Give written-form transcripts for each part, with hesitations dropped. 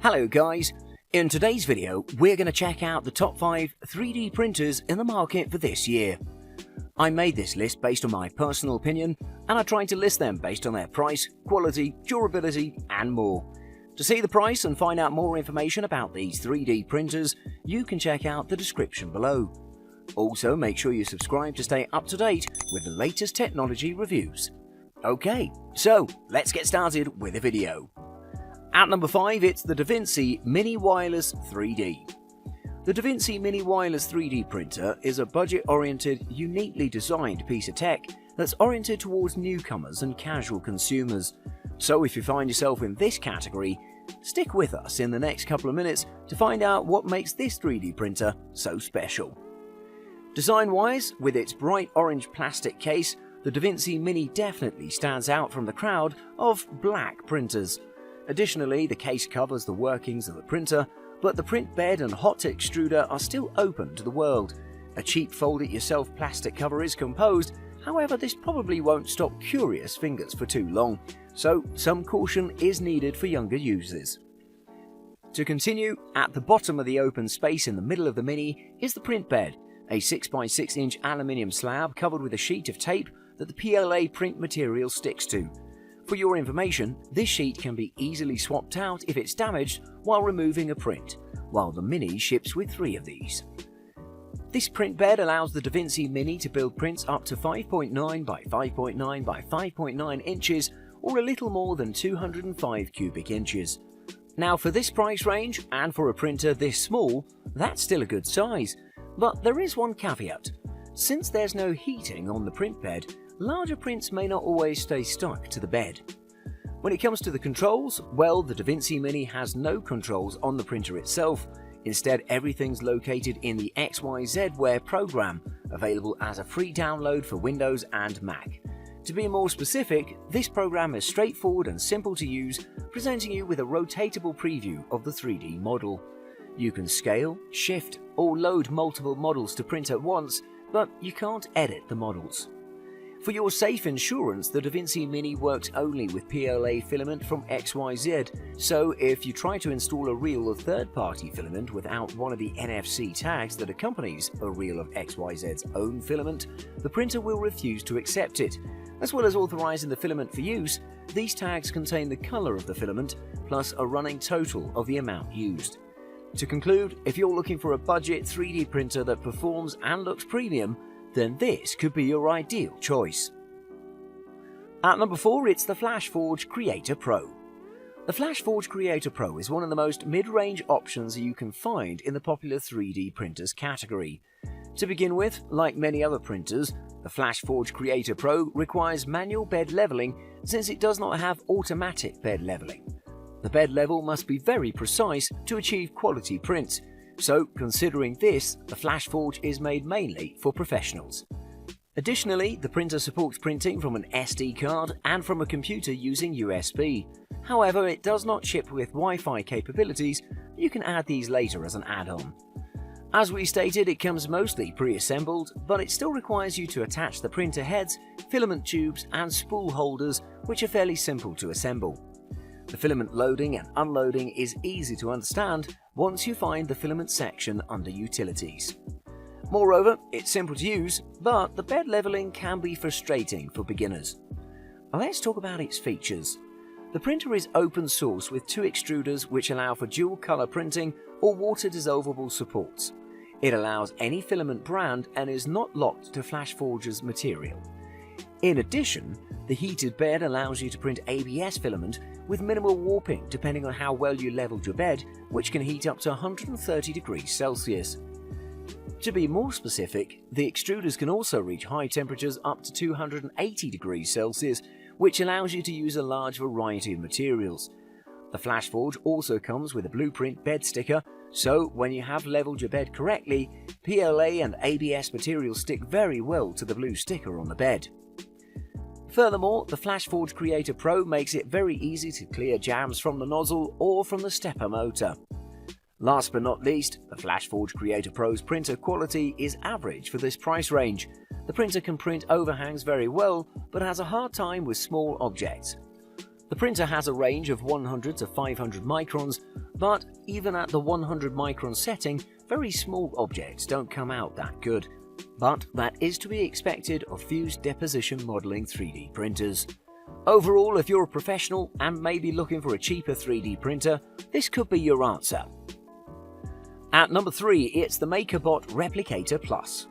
Hello guys, in today's video we're going to check out the top 5 3D printers in the market for this year. I made this list based on my personal opinion and I tried to list them based on their price, quality, durability and more. To see the price and find out more information about these 3D printers, you can check out the description below. Also make sure you subscribe to stay up to date with the latest technology reviews. Okay, so let's get started with the video. At number 5, it's the DaVinci Mini Wireless 3D. The DaVinci Mini Wireless 3D printer is a budget-oriented, uniquely designed piece of tech that's oriented towards newcomers and casual consumers. So if you find yourself in this category, stick with us in the next couple of minutes to find out what makes this 3D printer so special. Design-wise, with its bright orange plastic case, the DaVinci Mini definitely stands out from the crowd of black printers. Additionally, the case covers the workings of the printer, but the print bed and hot extruder are still open to the world. A cheap fold-it-yourself plastic cover is composed, however this probably won't stop curious fingers for too long, so some caution is needed for younger users. To continue, at the bottom of the open space in the middle of the Mini is the print bed, a 6x6 inch aluminium slab covered with a sheet of tape that the PLA print material sticks to. For your information, this sheet can be easily swapped out if it's damaged while removing a print, while the Mini ships with 3 of these. This print bed allows the DaVinci Mini to build prints up to 5.9 by 5.9 by 5.9 inches or a little more than 205 cubic inches. Now for this price range, and for a printer this small, that's still a good size. But there is one caveat. Since there's no heating on the print bed, larger prints may not always stay stuck to the bed. When it comes to the controls, well, the DaVinci Mini has no controls on the printer itself. Instead, everything's located in the XYZware program, available as a free download for Windows and Mac. To be more specific, this program is straightforward and simple to use, presenting you with a rotatable preview of the 3D model. You can scale, shift, or load multiple models to print at once, but you can't edit the models. For your safe insurance, the DaVinci Mini works only with PLA filament from XYZ, so if you try to install a reel of third-party filament without one of the NFC tags that accompanies a reel of XYZ's own filament, the printer will refuse to accept it. As well as authorizing the filament for use, these tags contain the color of the filament, plus a running total of the amount used. To conclude, if you're looking for a budget 3D printer that performs and looks premium, then this could be your ideal choice. At number 4, it's the FlashForge Creator Pro. The FlashForge Creator Pro is one of the most mid-range options you can find in the popular 3D printers category. To begin with, like many other printers, the FlashForge Creator Pro requires manual bed leveling since it does not have automatic bed leveling. The bed level must be very precise to achieve quality prints. So, considering this, the FlashForge is made mainly for professionals. Additionally, the printer supports printing from an SD card and from a computer using USB. However, it does not ship with Wi-Fi capabilities. You can add these later as an add-on. As we stated, it comes mostly pre-assembled, but it still requires you to attach the printer heads, filament tubes and spool holders, which are fairly simple to assemble. The filament loading and unloading is easy to understand once you find the filament section under Utilities. Moreover, it's simple to use, but the bed leveling can be frustrating for beginners. Let's talk about its features. The printer is open source with 2 extruders which allow for dual color printing or water dissolvable supports. It allows any filament brand and is not locked to FlashForge's material. In addition, the heated bed allows you to print ABS filament with minimal warping depending on how well you leveled your bed, which can heat up to 130 degrees Celsius. To be more specific, the extruders can also reach high temperatures up to 280 degrees Celsius, which allows you to use a large variety of materials. The FlashForge also comes with a blueprint bed sticker, so when you have leveled your bed correctly, PLA and ABS materials stick very well to the blue sticker on the bed. Furthermore, the FlashForge Creator Pro makes it very easy to clear jams from the nozzle or from the stepper motor. Last but not least, the FlashForge Creator Pro's printer quality is average for this price range. The printer can print overhangs very well, but has a hard time with small objects. The printer has a range of 100 to 500 microns, but even at the 100 micron setting, very small objects don't come out that good. But that is to be expected of fused deposition modeling 3D printers. Overall, if you're a professional and maybe looking for a cheaper 3D printer, this could be your answer. At number 3, it's the MakerBot Replicator Plus.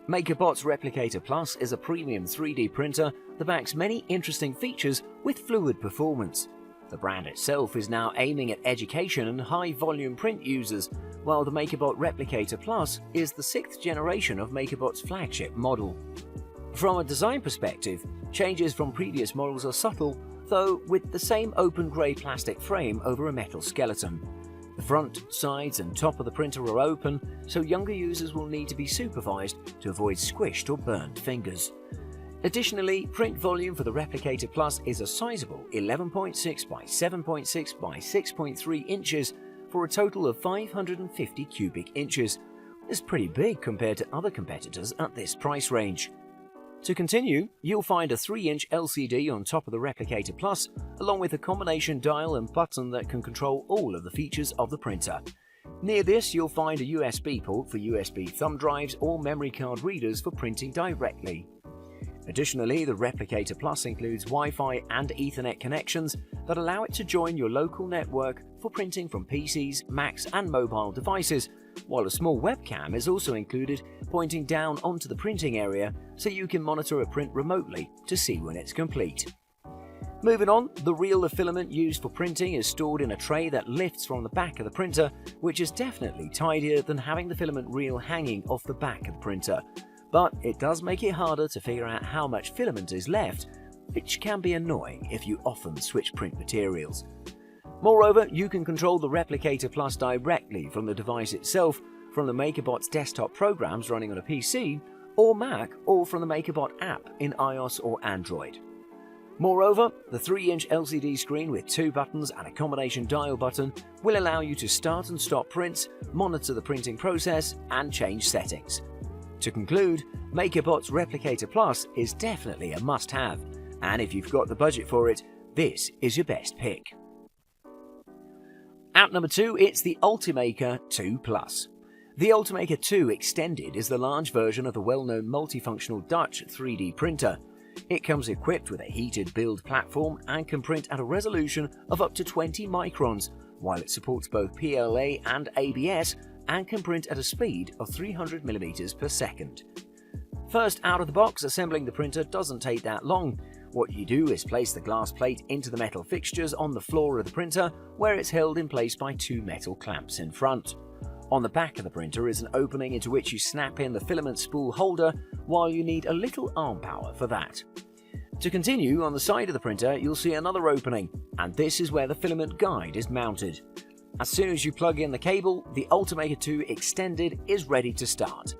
MakerBot's Replicator Plus is a premium 3D printer that backs many interesting features with fluid performance. The brand itself is now aiming at education and high-volume print users, while the MakerBot Replicator Plus is the 6th generation of MakerBot's flagship model. From a design perspective, changes from previous models are subtle, though with the same open grey plastic frame over a metal skeleton. The front, sides and top of the printer are open, so younger users will need to be supervised to avoid squished or burned fingers. Additionally, print volume for the Replicator Plus is a sizable 11.6 by 7.6 by 6.3 inches for a total of 550 cubic inches. It's pretty big compared to other competitors at this price range. To continue, you'll find a 3-inch LCD on top of the Replicator Plus, along with a combination dial and button that can control all of the features of the printer. Near this, you'll find a USB port for USB thumb drives or memory card readers for printing directly. Additionally, the Replicator Plus includes Wi-Fi and Ethernet connections that allow it to join your local network for printing from PCs, Macs and mobile devices, while a small webcam is also included pointing down onto the printing area so you can monitor a print remotely to see when it's complete. Moving on, the reel of filament used for printing is stored in a tray that lifts from the back of the printer, which is definitely tidier than having the filament reel hanging off the back of the printer. But it does make it harder to figure out how much filament is left, which can be annoying if you often switch print materials. Moreover, you can control the Replicator Plus directly from the device itself, from the MakerBot's desktop programs running on a PC or Mac, or from the MakerBot app in iOS or Android. Moreover, the 3-inch LCD screen with 2 buttons and a combination dial button will allow you to start and stop prints, monitor the printing process, and change settings. To conclude, MakerBot's Replicator Plus is definitely a must-have, and if you've got the budget for it, this is your best pick. At number 2, it's the Ultimaker 2 Plus. The Ultimaker 2 Extended is the large version of the well-known multifunctional Dutch 3D printer. It comes equipped with a heated build platform and can print at a resolution of up to 20 microns, while it supports both PLA and ABS and can print at a speed of 300mm per second. First out of the box, assembling the printer doesn't take that long. What you do is place the glass plate into the metal fixtures on the floor of the printer, where it's held in place by 2 metal clamps in front. On the back of the printer is an opening into which you snap in the filament spool holder, while you need a little arm power for that. To continue, on the side of the printer you'll see another opening, and this is where the filament guide is mounted. As soon as you plug in the cable, the Ultimaker 2 Extended is ready to start.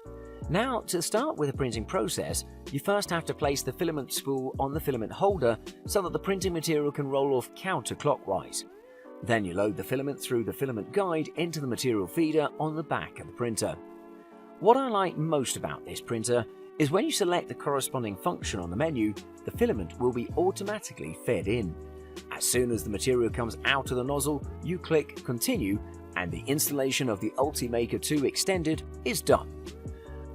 Now, to start with the printing process, you first have to place the filament spool on the filament holder so that the printing material can roll off counterclockwise. Then you load the filament through the filament guide into the material feeder on the back of the printer. What I like most about this printer is when you select the corresponding function on the menu, the filament will be automatically fed in. As soon as the material comes out of the nozzle, you click Continue and the installation of the Ultimaker 2 Extended is done.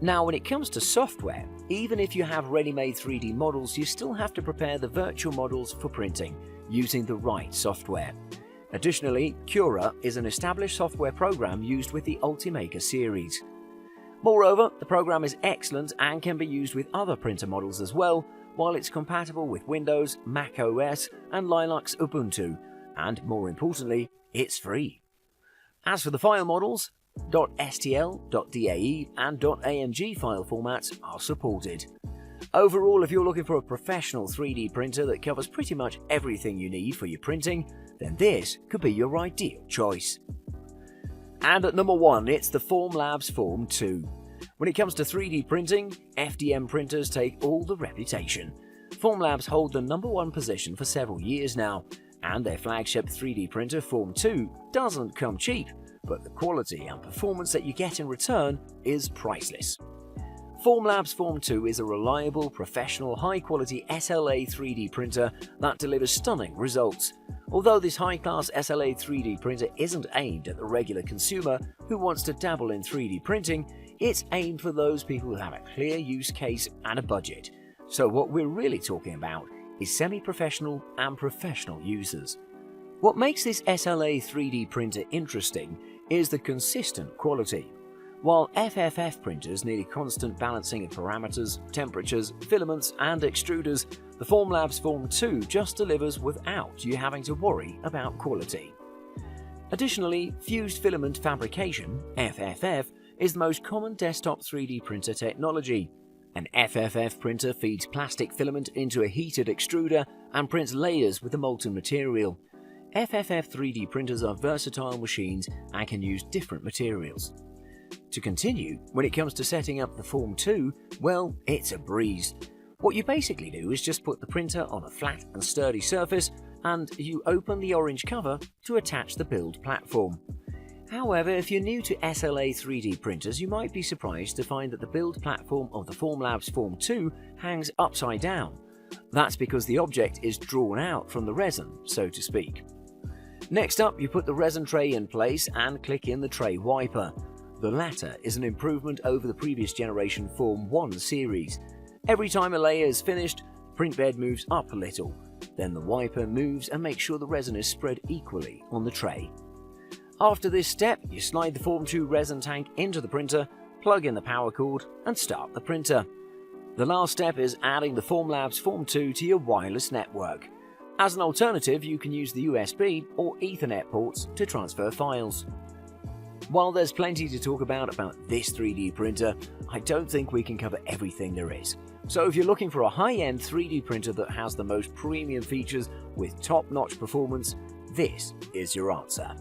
Now, when it comes to software, even if you have ready-made 3D models, you still have to prepare the virtual models for printing using the right software. Additionally, Cura is an established software program used with the Ultimaker series. Moreover, the program is excellent and can be used with other printer models as well, while it's compatible with Windows, Mac OS and Linux Ubuntu, and more importantly, it's free. As for the file models, .stl, .dae and .amg file formats are supported. Overall, if you're looking for a professional 3D printer that covers pretty much everything you need for your printing, then this could be your ideal choice. And at number 1, it's the Formlabs Form 2. When it comes to 3D printing, FDM printers take all the reputation. Formlabs hold the number 1 position for several years now, and their flagship 3D printer Form 2 doesn't come cheap, but the quality and performance that you get in return is priceless. Formlabs Form 2 is a reliable, professional, high-quality SLA 3D printer that delivers stunning results. Although this high-class SLA 3D printer isn't aimed at the regular consumer who wants to dabble in 3D printing, it's aimed for those people who have a clear use case and a budget. So what we're really talking about is semi-professional and professional users. What makes this SLA 3D printer interesting is the consistent quality. While FFF printers need a constant balancing of parameters, temperatures, filaments and extruders, the Formlabs Form 2 just delivers without you having to worry about quality. Additionally, fused filament fabrication, FFF, is the most common desktop 3D printer technology. An FFF printer feeds plastic filament into a heated extruder and prints layers with the molten material. FFF 3D printers are versatile machines and can use different materials. To continue, when it comes to setting up the Form 2, well, it's a breeze. What you basically do is just put the printer on a flat and sturdy surface and you open the orange cover to attach the build platform. However, if you're new to SLA 3D printers, you might be surprised to find that the build platform of the Formlabs Form 2 hangs upside down. That's because the object is drawn out from the resin, so to speak. Next up, you put the resin tray in place and click in the tray wiper. The latter is an improvement over the previous generation Form 1 series. Every time a layer is finished, the print bed moves up a little. Then the wiper moves and makes sure the resin is spread equally on the tray. After this step, you slide the Form 2 resin tank into the printer, plug in the power cord and start the printer. The last step is adding the Formlabs Form 2 to your wireless network. As an alternative, you can use the USB or Ethernet ports to transfer files. While there's plenty to talk about this 3D printer, I don't think we can cover everything there is. So if you're looking for a high-end 3D printer that has the most premium features with top-notch performance, this is your answer.